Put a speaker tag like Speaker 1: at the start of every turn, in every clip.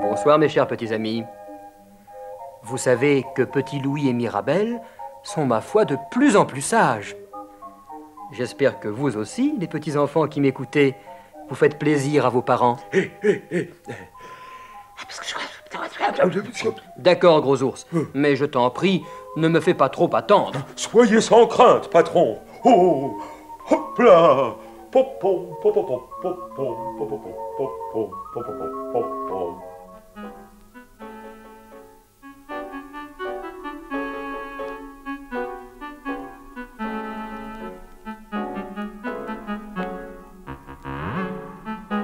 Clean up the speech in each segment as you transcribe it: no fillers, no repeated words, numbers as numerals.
Speaker 1: Bonsoir mes chers petits amis. Vous savez que Petit Louis et Mirabelle sont, ma foi, de plus en plus sages. J'espère que vous aussi, les petits enfants qui m'écoutez, vous faites plaisir à vos parents. D'accord, gros ours, mais je t'en prie, ne me fais pas trop attendre.
Speaker 2: Soyez sans crainte, patron. Oh, hop là. Pop, pop, pop, pop, pop, pop, pop, pop, pop, pop, pop, pop, pop.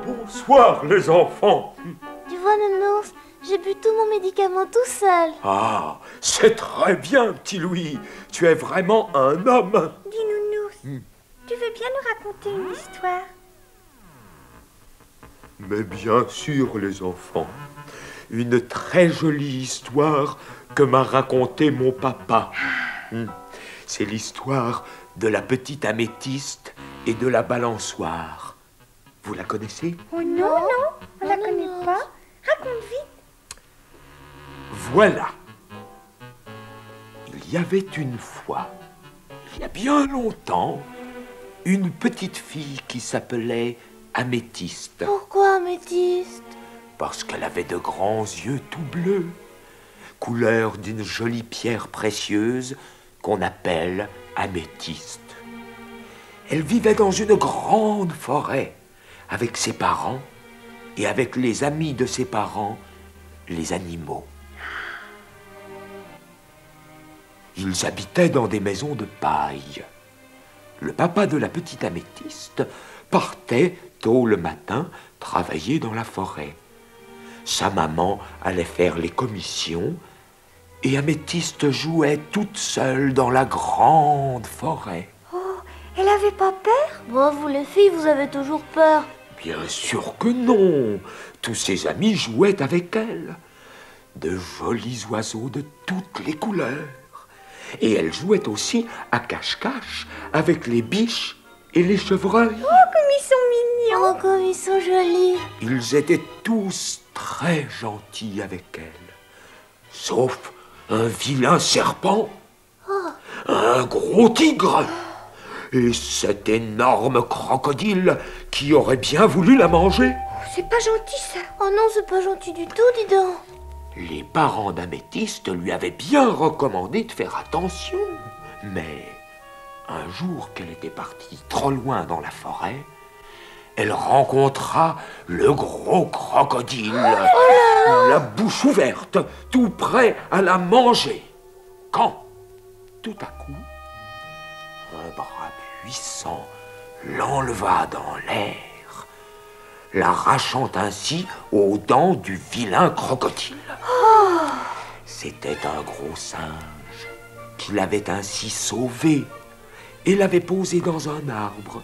Speaker 2: Bonsoir, les enfants.
Speaker 3: Tu vois, Nounours, j'ai bu tout mon médicament tout seul.
Speaker 2: Ah, c'est très bien, petit Louis. Tu es vraiment un homme.
Speaker 4: Dis Nounours, tu veux bien nous raconter une histoire?
Speaker 2: Mais bien sûr, les enfants. Une très jolie histoire que m'a racontée mon papa. C'est l'histoire de la petite améthyste et de la balançoire. Vous la connaissez?
Speaker 4: Oh non, on la connaît pas. Raconte vite.
Speaker 2: Voilà. Il y avait une fois, il y a bien longtemps, une petite fille qui s'appelait Améthyste.
Speaker 3: Pourquoi améthyste?
Speaker 2: Parce qu'elle avait de grands yeux tout bleus, couleur d'une jolie pierre précieuse qu'on appelle améthyste. Elle vivait dans une grande forêt avec ses parents et avec les amis de ses parents, les animaux. Ils habitaient dans des maisons de paille. Le papa de la petite améthyste partait tôt le matin travailler dans la forêt. Sa maman allait faire les commissions et Améthyste jouait toute seule dans la grande forêt.
Speaker 4: Oh, elle avait pas peur?
Speaker 3: Bon, vous les filles, vous avez toujours peur.
Speaker 2: Bien sûr que non. Tous ses amis jouaient avec elle. De jolis oiseaux de toutes les couleurs. Et elle jouait aussi à cache-cache avec les biches et les chevreuils.
Speaker 4: Oh, comme ils sont mignons.
Speaker 3: Oh, comme ils sont jolis.
Speaker 2: Ils étaient tous très gentils avec elle. Sauf un vilain serpent, un gros tigre et cet énorme crocodile qui aurait bien voulu la manger.
Speaker 4: C'est pas gentil ça.
Speaker 3: Oh non, c'est pas gentil du tout, dis donc.
Speaker 2: Les parents d'Améthyste lui avaient bien recommandé de faire attention. Mais un jour qu'elle était partie trop loin dans la forêt, elle rencontra le gros crocodile, la bouche ouverte, tout prêt à la manger. Quand, tout à coup, un bras puissant l'enleva dans l'air, l'arrachant ainsi aux dents du vilain crocodile. C'était un gros singe qui l'avait ainsi sauvé et l'avait posé dans un arbre,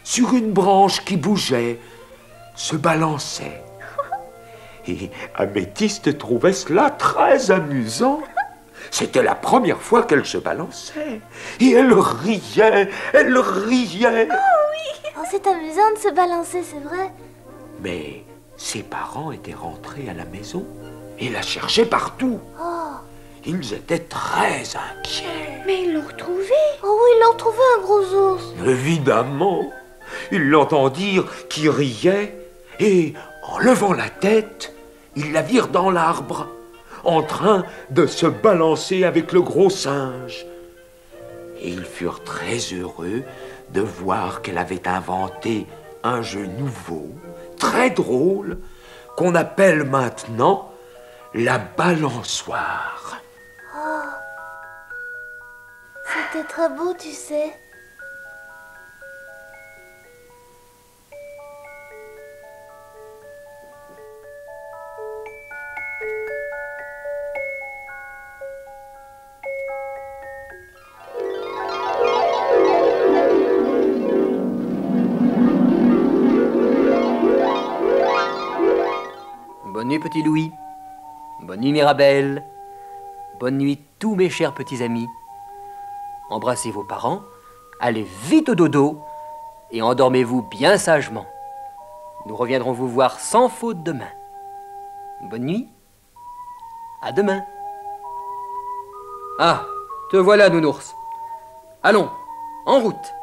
Speaker 2: sur une branche qui bougeait, se balançait. Et Améthyste trouvait cela très amusant. C'était la première fois qu'elle se balançait. Et elle riait, elle riait.
Speaker 3: Oh, c'est amusant de se balancer, c'est vrai.
Speaker 2: Mais ses parents étaient rentrés à la maison et la cherchaient partout. Ils étaient très inquiets.
Speaker 4: Mais ils l'ont retrouvé.
Speaker 3: Oh oui, ils l'ont retrouvé, un gros ours.
Speaker 2: Évidemment, ils l'entendirent qui riait et, en levant la tête, ils la virent dans l'arbre, en train de se balancer avec le gros singe. Et ils furent très heureux de voir qu'elle avait inventé un jeu nouveau, très drôle, qu'on appelle maintenant la balançoire.
Speaker 3: C'était très beau, tu sais.
Speaker 1: Bonne nuit, petit Louis. Bonne nuit, Mirabelle. Bonne nuit, tous mes chers petits amis. Embrassez vos parents allez vite au dodo et endormez-vous bien sagement. Nous reviendrons vous voir sans faute demain. Bonne nuit. À demain. Ah, te voilà, nounours. Allons, en route.